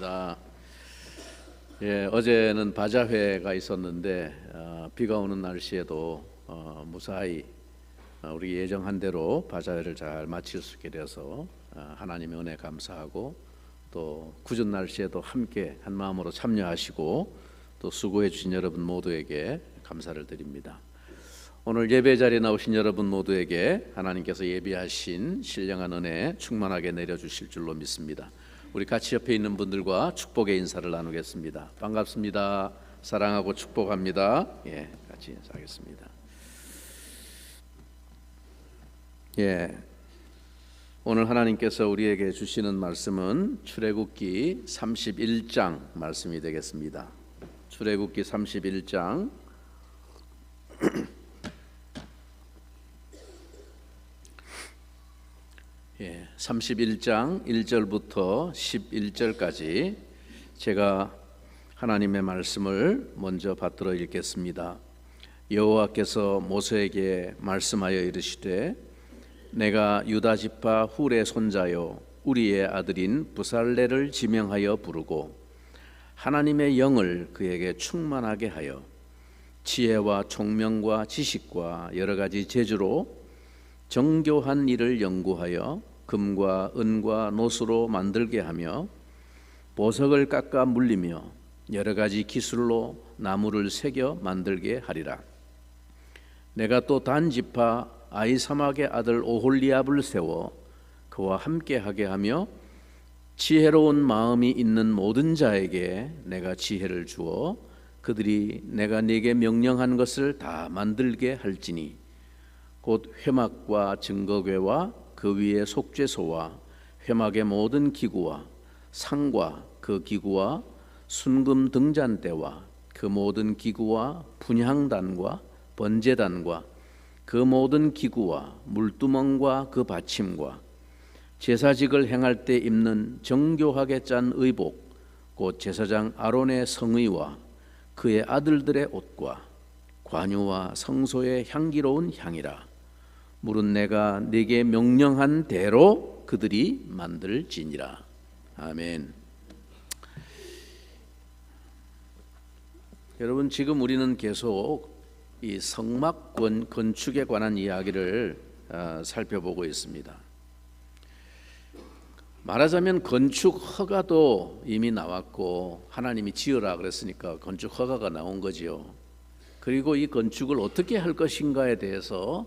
반갑습니다. 어제는 바자회가 있었는데 비가 오는 날씨에도 무사히 우리 예정한 대로 바자회를 잘 마칠 수 있게 되어서 하나님의 은혜 감사하고, 또 궂은 날씨에도 함께 한 마음으로 참여하시고 또 수고해 주신 여러분 모두에게 감사를 드립니다. 오늘 예배 자리에 나오신 여러분 모두에게 하나님께서 예비하신 신령한 은혜 충만하게 내려주실 줄로 믿습니다. 우리 같이 옆에 있는 분들과 축복의 인사를 나누겠습니다. 반갑습니다. 사랑하고 축복합니다. 같이 인사하겠습니다. 오늘 하나님께서 우리에게 주시는 말씀은 출애굽기 31장 말씀이 되겠습니다. 출애굽기 31장 31장 1절부터 11절까지 제가 하나님의 말씀을 먼저 받들어 읽겠습니다. 여호와께서 모세에게 말씀하여 이르시되, 내가 유다 지파 훌의 손자요 우리의 아들인 부살레를 지명하여 부르고 하나님의 영을 그에게 충만하게 하여 지혜와 총명과 지식과 여러 가지 재주로 정교한 일을 연구하여 금과 은과 노수로 만들게 하며 보석을 깎아 물리며 여러 가지 기술로 나무를 새겨 만들게 하리라. 내가 또 단 지파 아히사막의 아들 오홀리압을 세워 그와 함께하게 하며 지혜로운 마음이 있는 모든 자에게 내가 지혜를 주어 그들이 내가 네게 명령한 것을 다 만들게 할지니, 곧 회막과 증거궤와 그 위에 속죄소와 회막의 모든 기구와 상과 그 기구와 순금 등잔대와 그 모든 기구와 분향단과 번제단과 그 모든 기구와 물두멍과 그 받침과 제사직을 행할 때 입는 정교하게 짠 의복, 곧 제사장 아론의 성의와 그의 아들들의 옷과 관유와 성소의 향기로운 향이라. 물은 내가 네게 명령한 대로 그들이 만들지니라. 아멘. 여러분, 지금 우리는 계속 이 성막 건축에 관한 이야기를 살펴보고 있습니다. 말하자면 건축 허가도 이미 나왔고 하나님이 지으라 그랬으니까 건축 허가가 나온 거지요. 그리고 이 건축을 어떻게 할 것인가에 대해서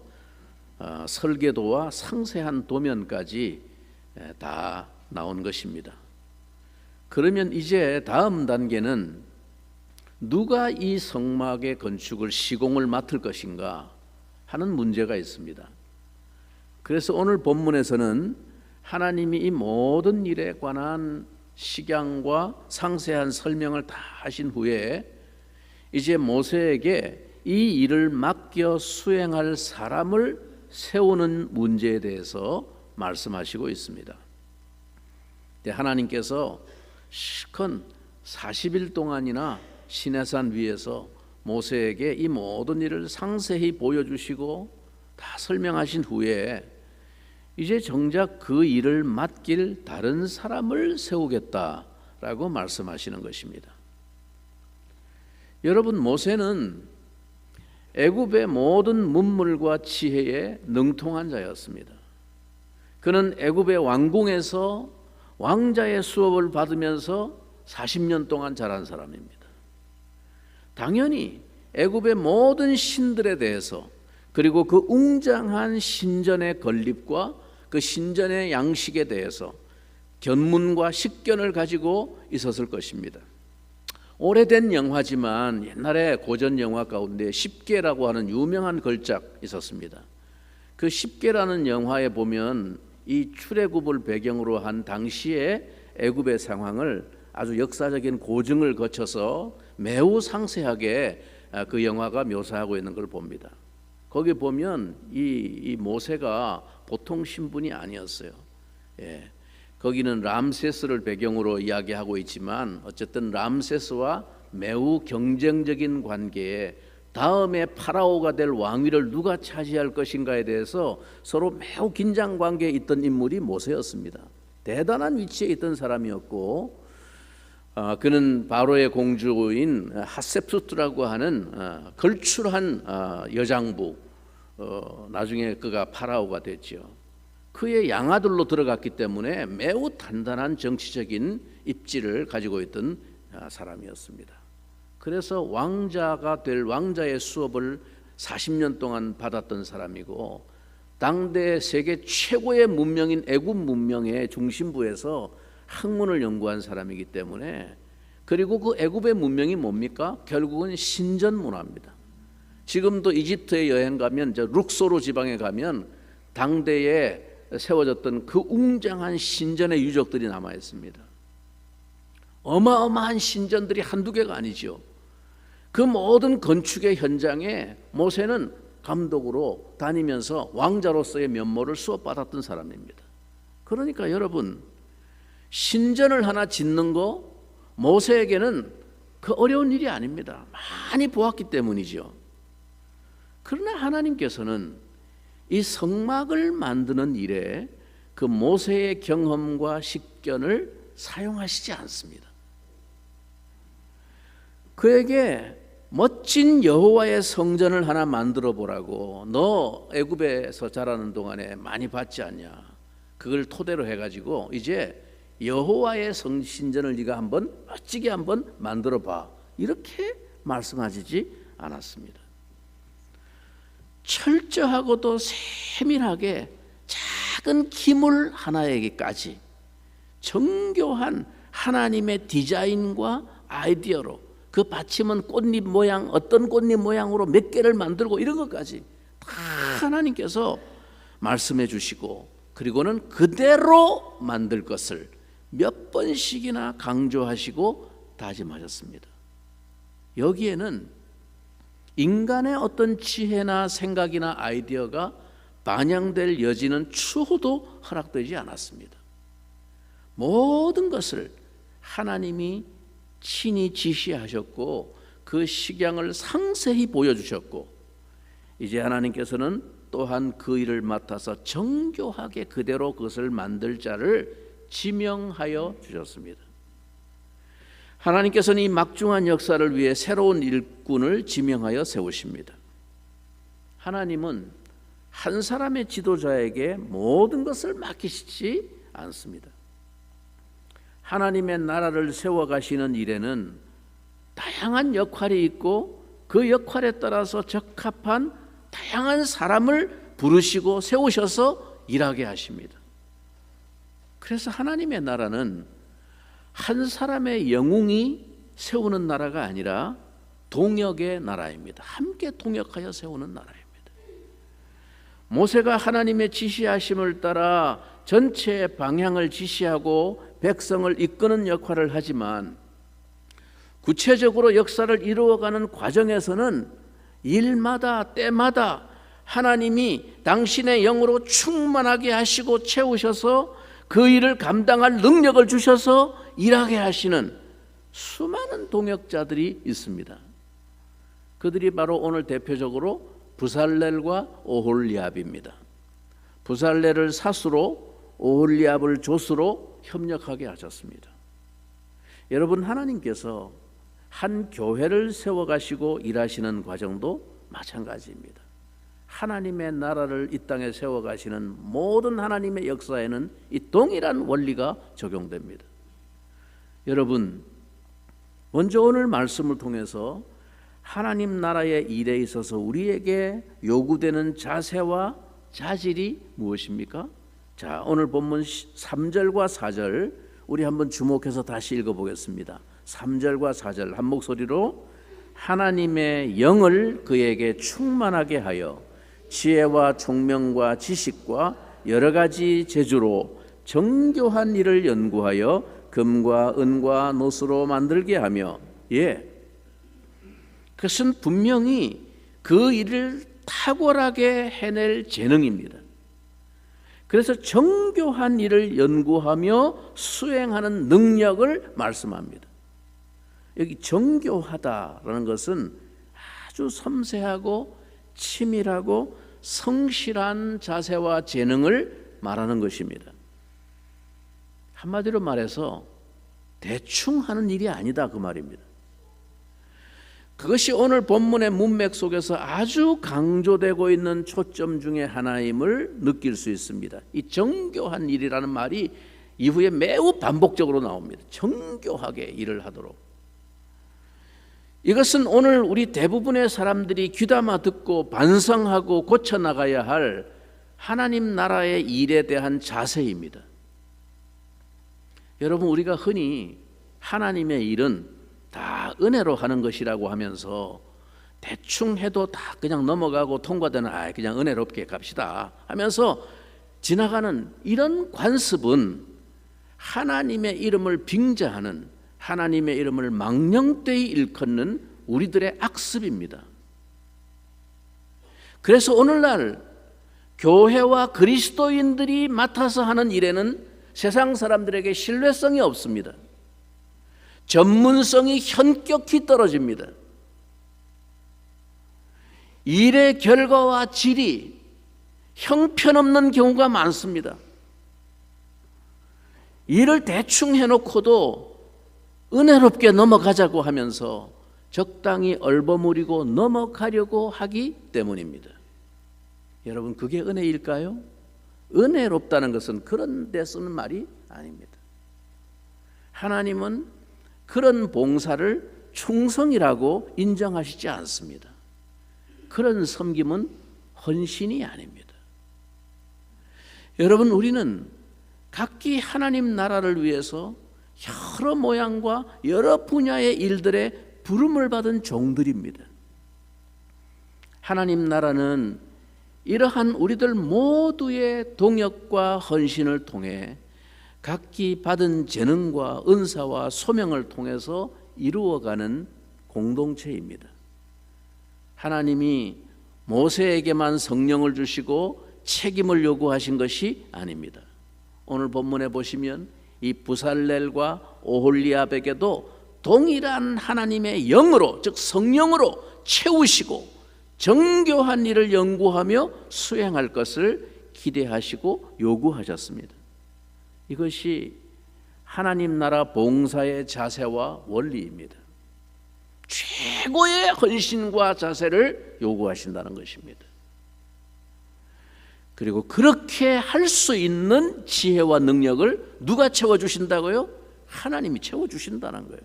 설계도와 상세한 도면까지 다 나온 것입니다. 그러면 이제 다음 단계는 누가 이 성막의 건축을 시공을 맡을 것인가 하는 문제가 있습니다. 그래서 오늘 본문에서는 하나님이 이 모든 일에 관한 식양과 상세한 설명을 다 하신 후에 이제 모세에게 이 일을 맡겨 수행할 사람을 세우는 문제에 대해서 말씀하시고 있습니다. 하나님께서 실컷 40일 동안이나 시내산 위에서 모세에게 이 모든 일을 상세히 보여주시고 다 설명하신 후에 이제 정작 그 일을 맡길 다른 사람을 세우겠다라고 말씀하시는 것입니다. 여러분, 모세는 애굽의 모든 문물과 지혜에 능통한 자였습니다. 그는 애굽의 왕궁에서 왕자의 수업을 받으면서 40년 동안 자란 사람입니다. 당연히 애굽의 모든 신들에 대해서, 그리고 그 웅장한 신전의 건립과 그 신전의 양식에 대해서 견문과 식견을 가지고 있었을 것입니다. 오래된 영화지만 옛날에 고전 영화 가운데 십계라고 하는 유명한 걸작 있었습니다. 그 십계라는 영화에 보면 이 출애굽을 배경으로 한 당시의 애굽의 상황을 아주 역사적인 고증을 거쳐서 매우 상세하게 그 영화가 묘사하고 있는 걸 봅니다. 거기 보면 이 모세가 보통 신분이 아니었어요. 거기는 람세스를 배경으로 이야기하고 있지만 어쨌든 람세스와 매우 경쟁적인 관계에 다음에 파라오가 될 왕위를 누가 차지할 것인가에 대해서 서로 매우 긴장 관계에 있던 인물이 모세였습니다. 대단한 위치에 있던 사람이었고, 그는 바로의 공주인 핫셉수트라고 하는 걸출한 여장부, 나중에 그가 파라오가 됐죠. 그의 양아들로 들어갔기 때문에 매우 단단한 정치적인 입지를 가지고 있던 사람이었습니다. 그래서 왕자가 될 왕자의 수업을 40년 동안 받았던 사람이고, 당대 세계 최고의 문명인 애굽 문명의 중심부에서 학문을 연구한 사람이기 때문에, 그리고 그 애굽의 문명이 뭡니까? 결국은 신전 문화입니다. 지금도 이집트에 여행 가면, 룩소르 지방에 가면 당대에 세워졌던 그 웅장한 신전의 유적들이 남아 있습니다. 어마어마한 신전들이 한두 개가 아니죠. 그 모든 건축의 현장에 모세는 감독으로 다니면서 왕자로서의 면모를 수업받았던 사람입니다. 그러니까 여러분, 신전을 하나 짓는 거 모세에게는 그 어려운 일이 아닙니다. 많이 보았기 때문이죠. 그러나 하나님께서는 이 성막을 만드는 일에 그 모세의 경험과 식견을 사용하시지 않습니다. 그에게 멋진 여호와의 성전을 하나 만들어 보라고, 너 애굽에서 자라는 동안에 많이 봤지 않냐, 그걸 토대로 해가지고 이제 여호와의 신전을 네가 한번 멋지게 한번 만들어 봐, 이렇게 말씀하시지 않았습니다. 철저하고도 세밀하게 작은 기물 하나에게까지 정교한 하나님의 디자인과 아이디어로, 그 받침은 꽃잎 모양, 어떤 꽃잎 모양으로 몇 개를 만들고 이런 것까지 다 하나님께서 말씀해 주시고, 그리고는 그대로 만들 것을 몇 번씩이나 강조하시고 다짐하셨습니다. 여기에는 인간의 어떤 지혜나 생각이나 아이디어가 반영될 여지는 추호도 허락되지 않았습니다. 모든 것을 하나님이 친히 지시하셨고, 그 식양을 상세히 보여주셨고, 이제 하나님께서는 또한 그 일을 맡아서 정교하게 그대로 그것을 만들 자를 지명하여 주셨습니다. 하나님께서는 이 막중한 역사를 위해 새로운 일꾼을 지명하여 세우십니다. 하나님은 한 사람의 지도자에게 모든 것을 맡기시지 않습니다. 하나님의 나라를 세워가시는 일에는 다양한 역할이 있고, 그 역할에 따라서 적합한 다양한 사람을 부르시고 세우셔서 일하게 하십니다. 그래서 하나님의 나라는 한 사람의 영웅이 세우는 나라가 아니라 동역의 나라입니다. 함께 동역하여 세우는 나라입니다. 모세가 하나님의 지시하심을 따라 전체 방향을 지시하고 백성을 이끄는 역할을 하지만, 구체적으로 역사를 이루어가는 과정에서는 일마다 때마다 하나님이 당신의 영으로 충만하게 하시고 채우셔서 그 일을 감당할 능력을 주셔서 일하게 하시는 수많은 동역자들이 있습니다. 그들이 바로 오늘 대표적으로 부살렐과 오홀리압입니다. 부살렐을 사수로, 오홀리압을 조수로 협력하게 하셨습니다. 여러분, 하나님께서 한 교회를 세워가시고 일하시는 과정도 마찬가지입니다. 하나님의 나라를 이 땅에 세워가시는 모든 하나님의 역사에는 이 동일한 원리가 적용됩니다. 여러분, 먼저 오늘 말씀을 통해서 하나님 나라의 일에 있어서 우리에게 요구되는 자세와 자질이 무엇입니까? 자, 오늘 본문 3절과 4절 우리 한번 주목해서 다시 읽어보겠습니다. 3절과 4절 한 목소리로, 하나님의 영을 그에게 충만하게 하여 지혜와 총명과 지식과 여러 가지 재주로 정교한 일을 연구하여 금과 은과 노수로 만들게 하며, 그것은 분명히 그 일을 탁월하게 해낼 재능입니다. 그래서 정교한 일을 연구하며 수행하는 능력을 말씀합니다. 여기 정교하다라는 것은 아주 섬세하고 치밀하고 성실한 자세와 재능을 말하는 것입니다. 한마디로 말해서 대충 하는 일이 아니다 그 말입니다. 그것이 오늘 본문의 문맥 속에서 아주 강조되고 있는 초점 중에 하나임을 느낄 수 있습니다. 이 정교한 일이라는 말이 이후에 매우 반복적으로 나옵니다. 정교하게 일을 하도록. 이것은 오늘 우리 대부분의 사람들이 귀담아 듣고 반성하고 고쳐나가야 할 하나님 나라의 일에 대한 자세입니다. 여러분, 우리가 흔히 하나님의 일은 다 은혜로 하는 것이라고 하면서 대충 해도 다 그냥 넘어가고 통과되는 그냥 은혜롭게 갑시다 하면서 지나가는 이런 관습은 하나님의 이름을 빙자하는, 하나님의 이름을 망령되이 일컫는 우리들의 악습입니다. 그래서 오늘날 교회와 그리스도인들이 맡아서 하는 일에는 세상 사람들에게 신뢰성이 없습니다. 전문성이 현격히 떨어집니다. 일의 결과와 질이 형편없는 경우가 많습니다. 일을 대충 해놓고도 은혜롭게 넘어가자고 하면서 적당히 얼버무리고 넘어가려고 하기 때문입니다. 여러분, 그게 은혜일까요? 은혜롭다는 것은 그런 데 쓰는 말이 아닙니다. 하나님은 그런 봉사를 충성이라고 인정하시지 않습니다. 그런 섬김은 헌신이 아닙니다. 여러분, 우리는 각기 하나님 나라를 위해서 여러 모양과 여러 분야의 일들에 부름을 받은 종들입니다. 하나님 나라는 이러한 우리들 모두의 동역과 헌신을 통해 각기 받은 재능과 은사와 소명을 통해서 이루어가는 공동체입니다. 하나님이 모세에게만 성령을 주시고 책임을 요구하신 것이 아닙니다. 오늘 본문에 보시면 이 부살렐과 오홀리압에게도 동일한 하나님의 영으로, 즉 성령으로 채우시고 정교한 일을 연구하며 수행할 것을 기대하시고 요구하셨습니다. 이것이 하나님 나라 봉사의 자세와 원리입니다. 최고의 헌신과 자세를 요구하신다는 것입니다. 그리고 그렇게 할 수 있는 지혜와 능력을 누가 채워주신다고요? 하나님이 채워주신다는 거예요.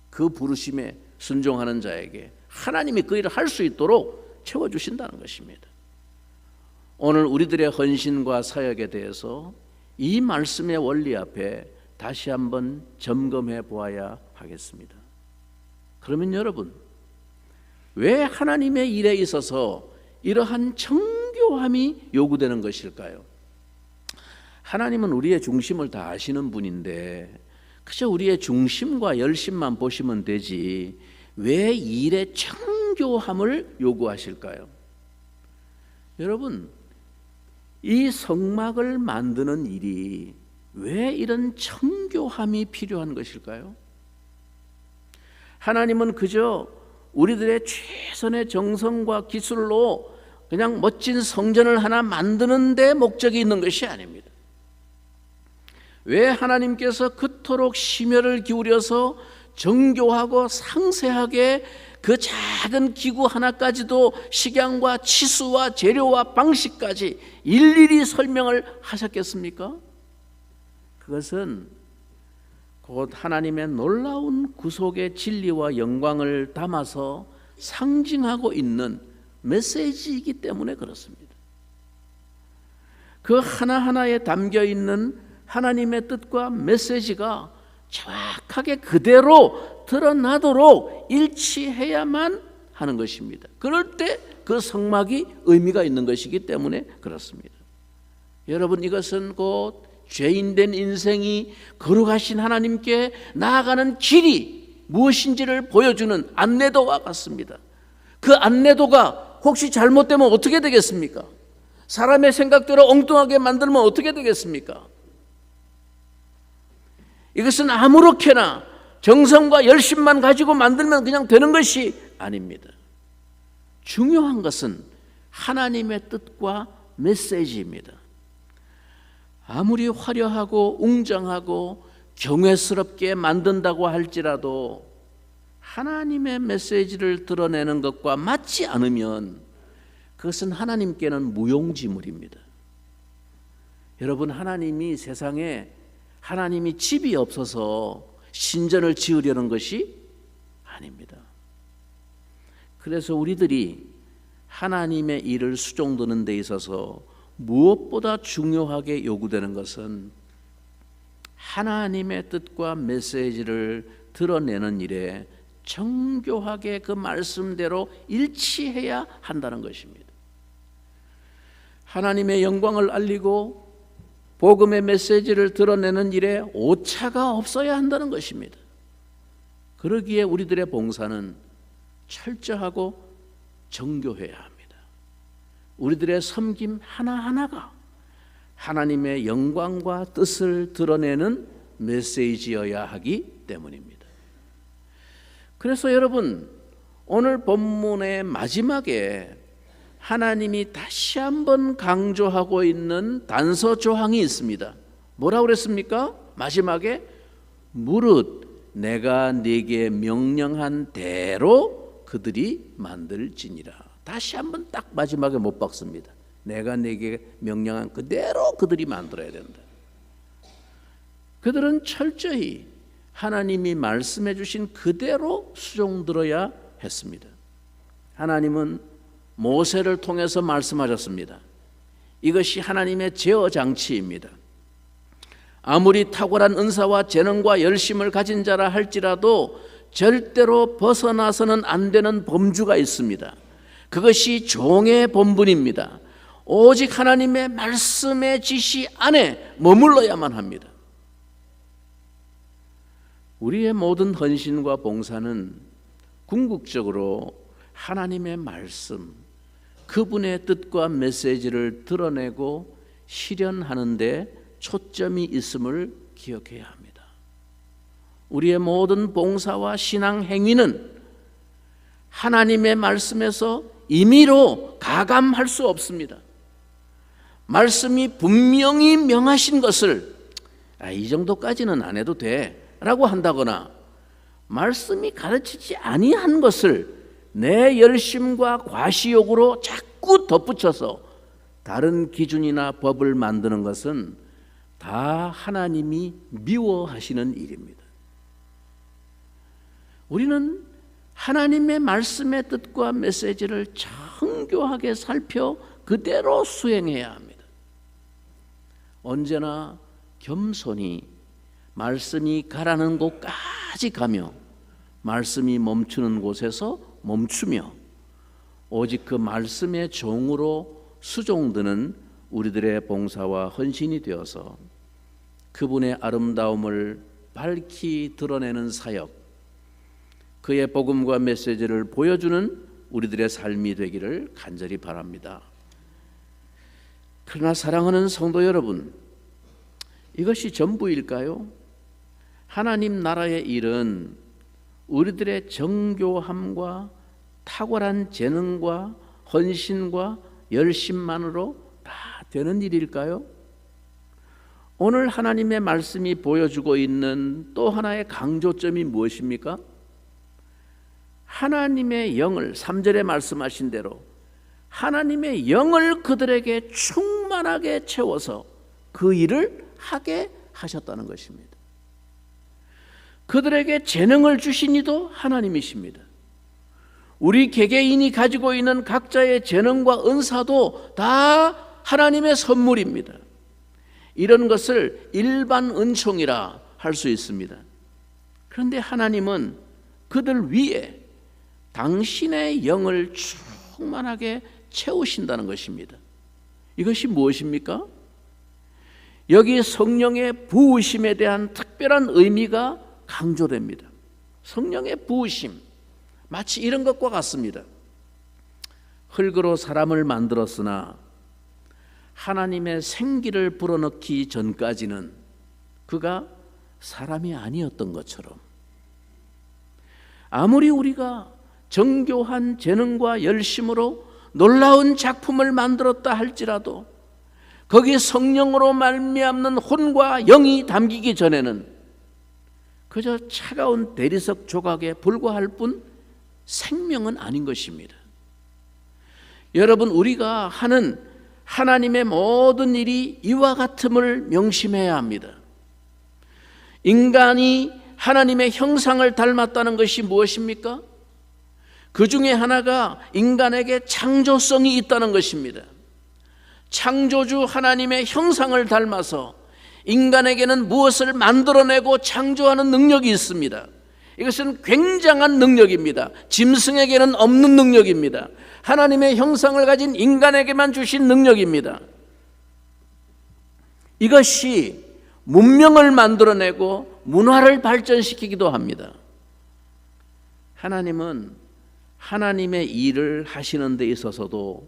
그 부르심에 순종하는 자에게 하나님이 그 일을 할 수 있도록 채워주신다는 것입니다. 오늘 우리들의 헌신과 사역에 대해서 이 말씀의 원리 앞에 다시 한번 점검해 보아야 하겠습니다. 그러면 여러분, 왜 하나님의 일에 있어서 이러한 정교함이 요구되는 것일까요? 하나님은 우리의 중심을 다 아시는 분인데 그저 우리의 중심과 열심만 보시면 되지 왜 일의 정교함을 요구하실까요? 여러분, 이 성막을 만드는 일이 왜 이런 정교함이 필요한 것일까요? 하나님은 그저 우리들의 최선의 정성과 기술로 그냥 멋진 성전을 하나 만드는 데 목적이 있는 것이 아닙니다. 왜 하나님께서 그토록 심혈을 기울여서 정교하고 상세하게 그 작은 기구 하나까지도 식양과 치수와 재료와 방식까지 일일이 설명을 하셨겠습니까? 그것은 곧 하나님의 놀라운 구속의 진리와 영광을 담아서 상징하고 있는 메시지이기 때문에 그렇습니다. 그 하나하나에 담겨있는 하나님의 뜻과 메시지가 정확하게 그대로 드러나도록 일치해야만 하는 것입니다. 그럴 때 그 성막이 의미가 있는 것이기 때문에 그렇습니다. 여러분, 이것은 곧 죄인된 인생이 거룩하신 하나님께 나아가는 길이 무엇인지를 보여주는 안내도와 같습니다. 그 안내도가 혹시 잘못되면 어떻게 되겠습니까? 사람의 생각대로 엉뚱하게 만들면 어떻게 되겠습니까? 이것은 아무렇게나 정성과 열심만 가지고 만들면 그냥 되는 것이 아닙니다. 중요한 것은 하나님의 뜻과 메시지입니다. 아무리 화려하고 웅장하고 경외스럽게 만든다고 할지라도 하나님의 메시지를 드러내는 것과 맞지 않으면 그것은 하나님께는 무용지물입니다. 여러분, 하나님이 세상에 하나님이 집이 없어서 신전을 지으려는 것이 아닙니다. 그래서 우리들이 하나님의 일을 수종드는 데 있어서 무엇보다 중요하게 요구되는 것은 하나님의 뜻과 메시지를 드러내는 일에 정교하게 그 말씀대로 일치해야 한다는 것입니다. 하나님의 영광을 알리고 복음의 메시지를 드러내는 일에 오차가 없어야 한다는 것입니다. 그러기에 우리들의 봉사는 철저하고 정교해야 합니다. 우리들의 섬김 하나하나가 하나님의 영광과 뜻을 드러내는 메시지여야 하기 때문입니다. 그래서 여러분, 오늘 본문의 마지막에 하나님이 다시 한번 강조하고 있는 단서 조항이 있습니다. 뭐라고 그랬습니까? 마지막에 무릇 내가 네게 명령한 대로 그들이 만들지니라. 다시 한번 딱 마지막에 못 박습니다. 내가 네게 명령한 그대로 그들이 만들어야 된다. 그들은 철저히 하나님이 말씀해 주신 그대로 수종들어야 했습니다. 하나님은 모세를 통해서 말씀하셨습니다. 이것이 하나님의 제어 장치입니다. 아무리 탁월한 은사와 재능과 열심을 가진 자라 할지라도 절대로 벗어나서는 안 되는 범주가 있습니다. 그것이 종의 본분입니다. 오직 하나님의 말씀의 지시 안에 머물러야만 합니다. 우리의 모든 헌신과 봉사는 궁극적으로 하나님의 말씀, 그분의 뜻과 메시지를 드러내고 실현하는 데 초점이 있음을 기억해야 합니다. 우리의 모든 봉사와 신앙 행위는 하나님의 말씀에서 임의로 가감할 수 없습니다. 말씀이 분명히 명하신 것을 이 정도까지는 안 해도 돼 라고 한다거나, 말씀이 가르치지 아니한 것을 내 열심과 과시욕으로 자꾸 덧붙여서 다른 기준이나 법을 만드는 것은 다 하나님이 미워하시는 일입니다. 우리는 하나님의 말씀의 뜻과 메시지를 정교하게 살펴 그대로 수행해야 합니다. 언제나 겸손히 말씀이 가라는 곳까지 가며 말씀이 멈추는 곳에서 멈추며 오직 그 말씀의 종으로 수종드는 우리들의 봉사와 헌신이 되어서 그분의 아름다움을 밝히 드러내는 사역, 그의 복음과 메시지를 보여주는 우리들의 삶이 되기를 간절히 바랍니다. 그러나 사랑하는 성도 여러분, 이것이 전부일까요? 하나님 나라의 일은 우리들의 정교함과 탁월한 재능과 헌신과 열심만으로 다 되는 일일까요? 오늘 하나님의 말씀이 보여주고 있는 또 하나의 강조점이 무엇입니까? 하나님의 영을, 3절에 말씀하신 대로 하나님의 영을 그들에게 충만하게 채워서 그 일을 하게 하셨다는 것입니다. 그들에게 재능을 주신 이도 하나님이십니다. 우리 개개인이 가지고 있는 각자의 재능과 은사도 다 하나님의 선물입니다. 이런 것을 일반 은총이라 할 수 있습니다. 그런데 하나님은 그들 위에 당신의 영을 충만하게 채우신다는 것입니다. 이것이 무엇입니까? 여기 성령의 부으심에 대한 특별한 의미가 강조됩니다. 성령의 부으심, 마치 이런 것과 같습니다. 흙으로 사람을 만들었으나 하나님의 생기를 불어넣기 전까지는 그가 사람이 아니었던 것처럼, 아무리 우리가 정교한 재능과 열심으로 놀라운 작품을 만들었다 할지라도 거기에 성령으로 말미암는 혼과 영이 담기기 전에는 그저 차가운 대리석 조각에 불과할 뿐 생명은 아닌 것입니다. 여러분, 우리가 하는 하나님의 모든 일이 이와 같음을 명심해야 합니다. 인간이 하나님의 형상을 닮았다는 것이 무엇입니까? 그 중에 하나가 인간에게 창조성이 있다는 것입니다. 창조주 하나님의 형상을 닮아서 인간에게는 무엇을 만들어내고 창조하는 능력이 있습니다. 이것은 굉장한 능력입니다. 짐승에게는 없는 능력입니다. 하나님의 형상을 가진 인간에게만 주신 능력입니다. 이것이 문명을 만들어내고 문화를 발전시키기도 합니다. 하나님은 하나님의 일을 하시는 데 있어서도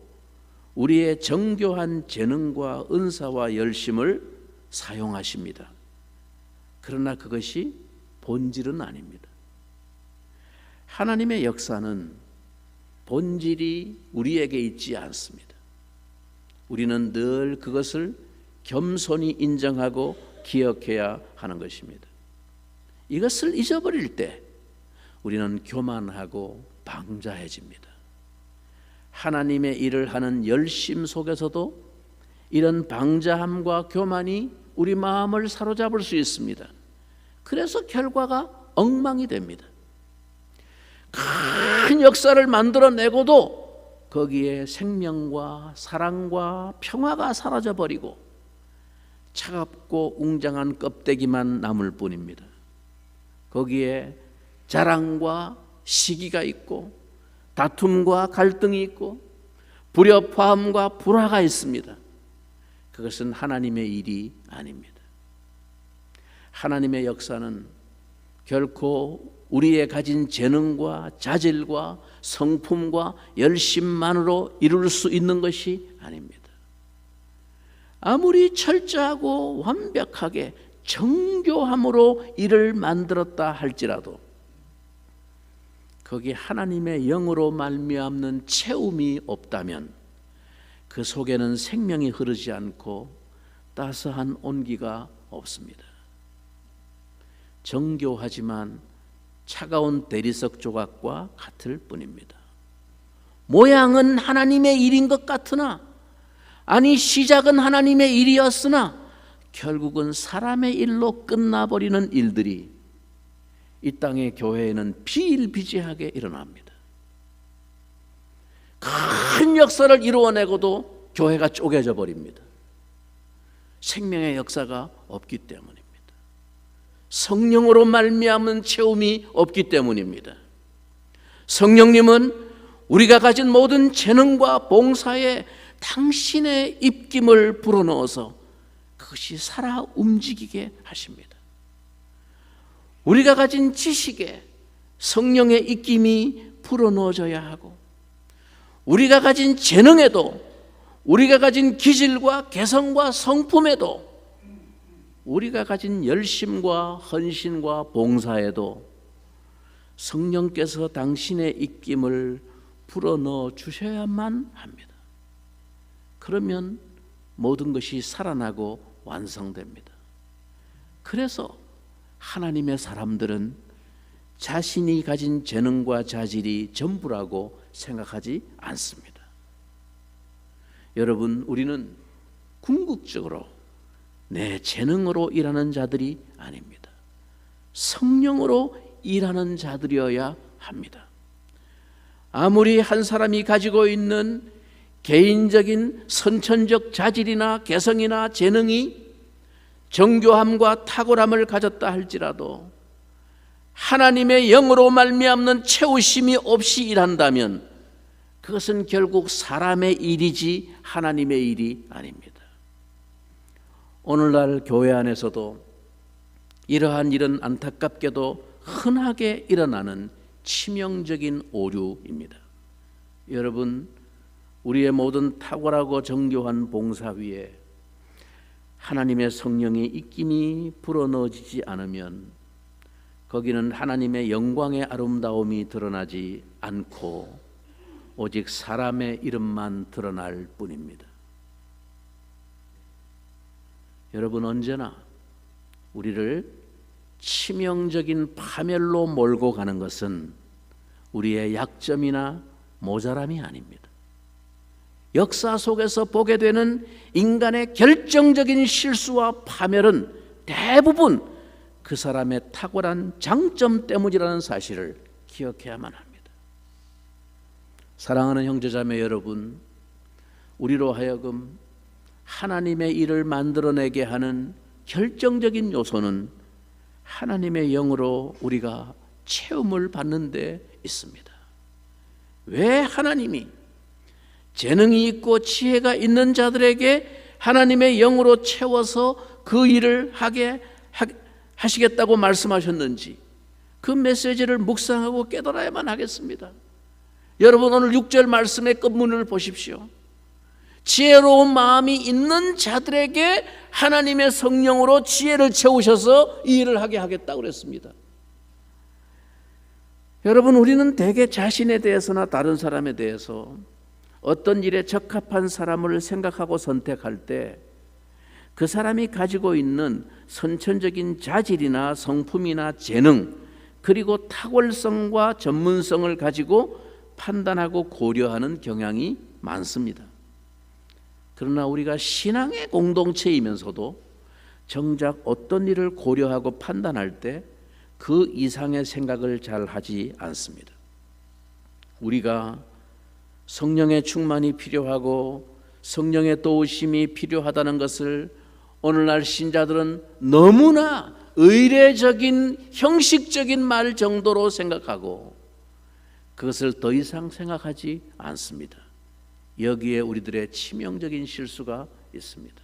우리의 정교한 재능과 은사와 열심을 사용하십니다. 그러나 그것이 본질은 아닙니다. 하나님의 역사는 본질이 우리에게 있지 않습니다. 우리는 늘 그것을 겸손히 인정하고 기억해야 하는 것입니다. 이것을 잊어버릴 때 우리는 교만하고 방자해집니다. 하나님의 일을 하는 열심 속에서도 이런 방자함과 교만이 우리 마음을 사로잡을 수 있습니다. 그래서 결과가 엉망이 됩니다. 큰 역사를 만들어내고도 거기에 생명과 사랑과 평화가 사라져버리고 차갑고 웅장한 껍데기만 남을 뿐입니다. 거기에 자랑과 시기가 있고 다툼과 갈등이 있고 불협화음과 불화가 있습니다. 그것은 하나님의 일이 아닙니다. 하나님의 역사는 결코 우리의 가진 재능과 자질과 성품과 열심만으로 이룰 수 있는 것이 아닙니다. 아무리 철저하고 완벽하게 정교함으로 일을 만들었다 할지라도 거기 하나님의 영으로 말미암는 채움이 없다면 그 속에는 생명이 흐르지 않고 따스한 온기가 없습니다. 정교하지만 차가운 대리석 조각과 같을 뿐입니다. 모양은 하나님의 일인 것 같으나, 아니 시작은 하나님의 일이었으나 결국은 사람의 일로 끝나버리는 일들이 이 땅의 교회에는 비일비재하게 일어납니다. 큰 역사를 이루어내고도 교회가 쪼개져 버립니다. 생명의 역사가 없기 때문입니다. 성령으로 말미암은 채움이 없기 때문입니다. 성령님은 우리가 가진 모든 재능과 봉사에 당신의 입김을 불어넣어서 그것이 살아 움직이게 하십니다. 우리가 가진 지식에 성령의 입김이 불어넣어져야 하고, 우리가 가진 재능에도, 우리가 가진 기질과 개성과 성품에도, 우리가 가진 열심과 헌신과 봉사에도 성령께서 당신의 입김을 불어넣어 주셔야만 합니다. 그러면 모든 것이 살아나고 완성됩니다. 그래서 하나님의 사람들은 자신이 가진 재능과 자질이 전부라고 생각하지 않습니다. 여러분, 우리는 궁극적으로 내 재능으로 일하는 자들이 아닙니다. 성령으로 일하는 자들이어야 합니다. 아무리 한 사람이 가지고 있는 개인적인 선천적 자질이나 개성이나 재능이 정교함과 탁월함을 가졌다 할지라도 하나님의 영으로 말미암는 채우심이 없이 일한다면 그것은 결국 사람의 일이지 하나님의 일이 아닙니다. 오늘날 교회 안에서도 이러한 일은 안타깝게도 흔하게 일어나는 치명적인 오류입니다. 여러분, 우리의 모든 탁월하고 정교한 봉사 위에 하나님의 성령의 입김이 불어넣어지지 않으면 거기는 하나님의 영광의 아름다움이 드러나지 않고 오직 사람의 이름만 드러날 뿐입니다. 여러분, 언제나 우리를 치명적인 파멸로 몰고 가는 것은 우리의 약점이나 모자람이 아닙니다. 역사 속에서 보게 되는 인간의 결정적인 실수와 파멸은 대부분 그 사람의 탁월한 장점 때문이라는 사실을 기억해야만 합니다. 사랑하는 형제자매 여러분, 우리로 하여금 하나님의 일을 만들어내게 하는 결정적인 요소는 하나님의 영으로 우리가 체험을 받는 데 있습니다. 왜 하나님이 재능이 있고 지혜가 있는 자들에게 하나님의 영으로 채워서 그 일을 하시겠다고 말씀하셨는지 그 메시지를 묵상하고 깨달아야만 하겠습니다. 여러분, 오늘 6절 말씀의 끝문을 보십시오. 지혜로운 마음이 있는 자들에게 하나님의 성령으로 지혜를 채우셔서 이 일을 하게 하겠다고 그랬습니다. 여러분, 우리는 대개 자신에 대해서나 다른 사람에 대해서 어떤 일에 적합한 사람을 생각하고 선택할 때 그 사람이 가지고 있는 선천적인 자질이나 성품이나 재능, 그리고 탁월성과 전문성을 가지고 판단하고 고려하는 경향이 많습니다. 그러나 우리가 신앙의 공동체이면서도 정작 어떤 일을 고려하고 판단할 때 그 이상의 생각을 잘 하지 않습니다. 우리가 성령의 충만이 필요하고 성령의 도우심이 필요하다는 것을 오늘날 신자들은 너무나 의례적인 형식적인 말 정도로 생각하고 그것을 더 이상 생각하지 않습니다. 여기에 우리들의 치명적인 실수가 있습니다.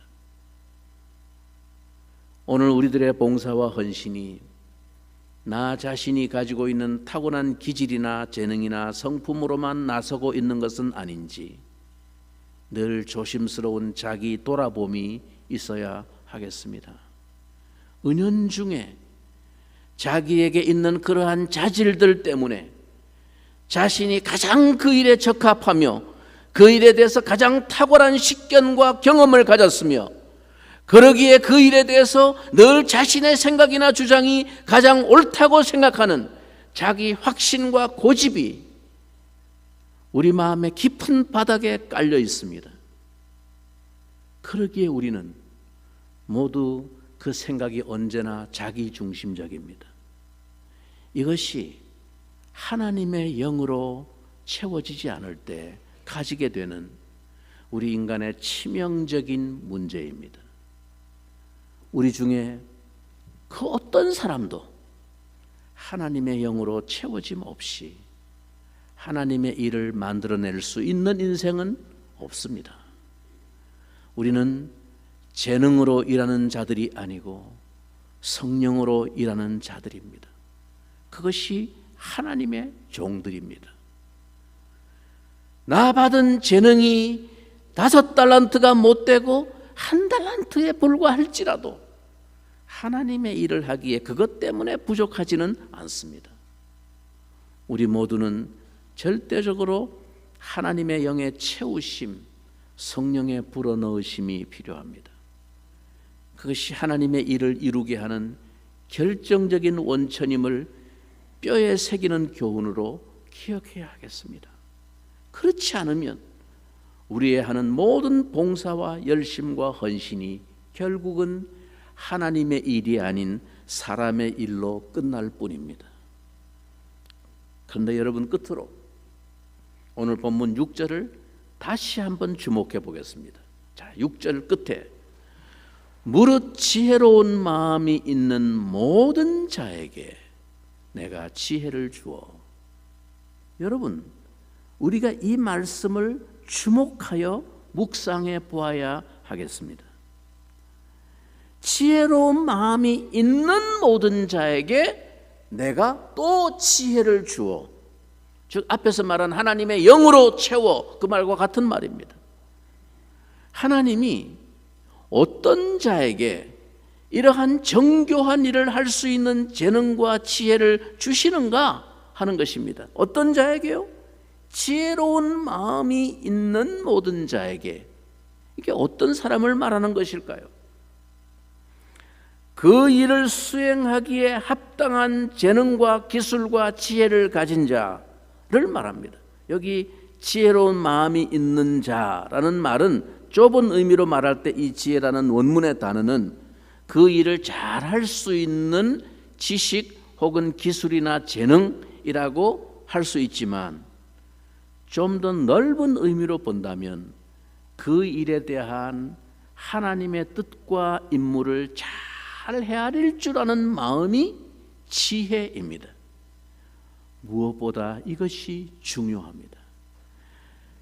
오늘 우리들의 봉사와 헌신이 나 자신이 가지고 있는 타고난 기질이나 재능이나 성품으로만 나서고 있는 것은 아닌지 늘 조심스러운 자기 돌아봄이 있어야 하겠습니다. 은연중에 자기에게 있는 그러한 자질들 때문에 자신이 가장 그 일에 적합하며 그 일에 대해서 가장 탁월한 식견과 경험을 가졌으며 그러기에 그 일에 대해서 늘 자신의 생각이나 주장이 가장 옳다고 생각하는 자기 확신과 고집이 우리 마음의 깊은 바닥에 깔려 있습니다. 그러기에 우리는 모두 그 생각이 언제나 자기 중심적입니다. 이것이 하나님의 영으로 채워지지 않을 때 가지게 되는 우리 인간의 치명적인 문제입니다. 우리 중에 그 어떤 사람도 하나님의 영으로 채워짐 없이 하나님의 일을 만들어낼 수 있는 인생은 없습니다. 우리는 재능으로 일하는 자들이 아니고 성령으로 일하는 자들입니다. 그것이 하나님의 종들입니다. 나 받은 재능이 5달란트가 못되고 1달란트에 불과할지라도 하나님의 일을 하기에 그것 때문에 부족하지는 않습니다. 우리 모두는 절대적으로 하나님의 영의 채우심, 성령의 불어넣으심이 필요합니다. 그것이 하나님의 일을 이루게 하는 결정적인 원천임을 뼈에 새기는 교훈으로 기억해야 하겠습니다. 그렇지 않으면 우리의 하는 모든 봉사와 열심과 헌신이 결국은 하나님의 일이 아닌 사람의 일로 끝날 뿐입니다. 그런데 여러분, 끝으로 오늘 본문 6절을 다시 한번 주목해 보겠습니다. 자, 6절 끝에 무릇 지혜로운 마음이 있는 모든 자에게 내가 지혜를 주어. 여러분, 우리가 이 말씀을 주목하여 묵상해 보아야 하겠습니다. 지혜로운 마음이 있는 모든 자에게 내가 또 지혜를 주어. 즉 앞에서 말한 하나님의 영으로 채워, 그 말과 같은 말입니다. 하나님이 어떤 자에게 이러한 정교한 일을 할 수 있는 재능과 지혜를 주시는가 하는 것입니다. 어떤 자에게요? 지혜로운 마음이 있는 모든 자에게. 이게 어떤 사람을 말하는 것일까요? 그 일을 수행하기에 합당한 재능과 기술과 지혜를 가진 자를 말합니다. 여기 지혜로운 마음이 있는 자라는 말은 좁은 의미로 말할 때 이 지혜라는 원문의 단어는 그 일을 잘할 수 있는 지식 혹은 기술이나 재능이라고 할 수 있지만 좀 더 넓은 의미로 본다면 그 일에 대한 하나님의 뜻과 임무를 잘 헤아릴 줄 아는 마음이 지혜입니다. 무엇보다 이것이 중요합니다.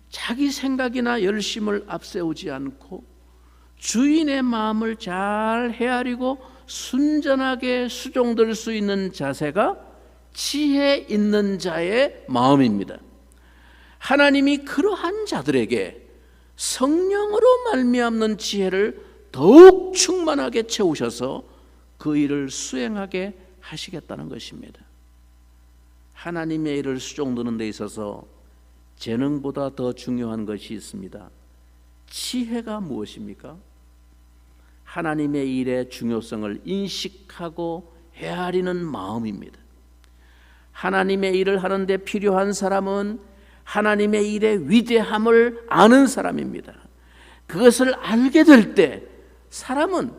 자기 생각이나 열심을 앞세우지 않고 주인의 마음을 잘 헤아리고 순전하게 수종될 수 있는 자세가 지혜 있는 자의 마음입니다. 하나님이 그러한 자들에게 성령으로 말미암는 지혜를 더욱 충만하게 채우셔서 그 일을 수행하게 하시겠다는 것입니다. 하나님의 일을 수종드는 데 있어서 재능보다 더 중요한 것이 있습니다. 지혜가 무엇입니까? 하나님의 일의 중요성을 인식하고 헤아리는 마음입니다. 하나님의 일을 하는데 필요한 사람은 하나님의 일의 위대함을 아는 사람입니다. 그것을 알게 될 때 사람은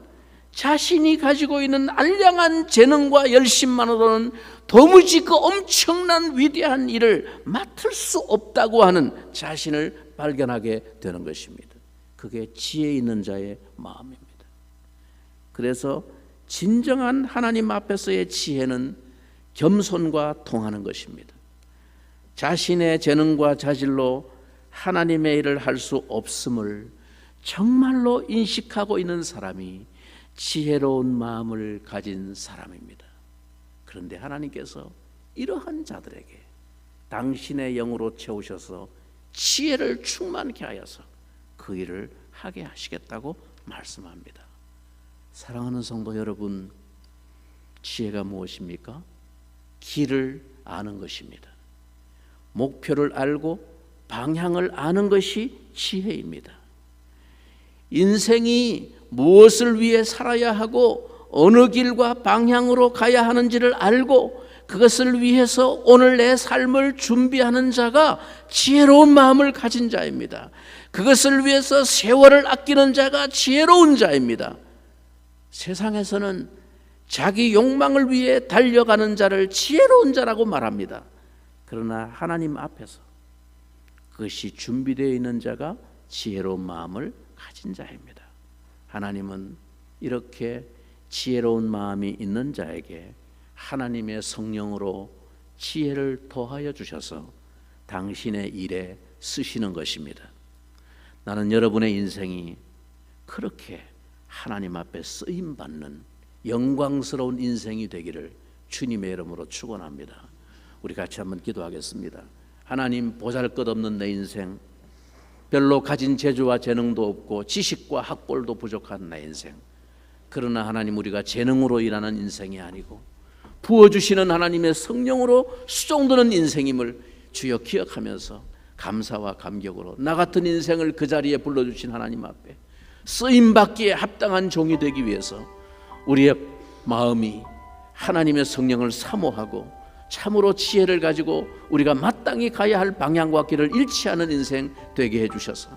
자신이 가지고 있는 알량한 재능과 열심만으로는 도무지 그 엄청난 위대한 일을 맡을 수 없다고 하는 자신을 발견하게 되는 것입니다. 그게 지혜 있는 자의 마음입니다. 그래서 진정한 하나님 앞에서의 지혜는 겸손과 통하는 것입니다. 자신의 재능과 자질로 하나님의 일을 할 수 없음을 정말로 인식하고 있는 사람이 지혜로운 마음을 가진 사람입니다. 그런데 하나님께서 이러한 자들에게 당신의 영으로 채우셔서 지혜를 충만케 하여서 그 일을 하게 하시겠다고 말씀합니다. 사랑하는 성도 여러분, 지혜가 무엇입니까? 길을 아는 것입니다. 목표를 알고 방향을 아는 것이 지혜입니다. 인생이 무엇을 위해 살아야 하고 어느 길과 방향으로 가야 하는지를 알고 그것을 위해서 오늘 내 삶을 준비하는 자가 지혜로운 마음을 가진 자입니다. 그것을 위해서 세월을 아끼는 자가 지혜로운 자입니다. 세상에서는 자기 욕망을 위해 달려가는 자를 지혜로운 자라고 말합니다. 그러나 하나님 앞에서 그것이 준비되어 있는 자가 지혜로운 마음을 가진 자입니다. 하나님은 이렇게 지혜로운 마음이 있는 자에게 하나님의 성령으로 지혜를 더하여 주셔서 당신의 일에 쓰시는 것입니다. 나는 여러분의 인생이 그렇게 하나님 앞에 쓰임받는 영광스러운 인생이 되기를 주님의 이름으로 축원합니다. 우리 같이 한번 기도하겠습니다. 하나님, 보잘것없는 내 인생, 별로 가진 재주와 재능도 없고 지식과 학벌도 부족한 내 인생, 그러나 하나님, 우리가 재능으로 일하는 인생이 아니고 부어주시는 하나님의 성령으로 수종드는 인생임을 주여 기억하면서 감사와 감격으로 나 같은 인생을 그 자리에 불러주신 하나님 앞에 쓰임받기에 합당한 종이 되기 위해서 우리의 마음이 하나님의 성령을 사모하고 참으로 지혜를 가지고 우리가 마땅히 가야 할 방향과 길을 잃지 않은 인생 되게 해주셔서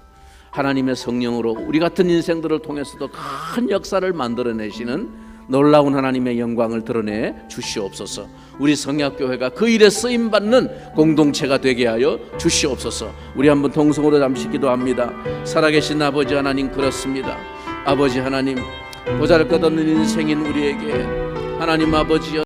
하나님의 성령으로 우리 같은 인생들을 통해서도 큰 역사를 만들어내시는 놀라운 하나님의 영광을 드러내 주시옵소서. 우리 성약교회가 그 일에 쓰임받는 공동체가 되게 하여 주시옵소서. 우리 한번 통성으로 잠시 기도합니다. 살아계신 아버지 하나님, 그렇습니다. 아버지 하나님, 보잘것없는 인생인 우리에게 하나님 아버지여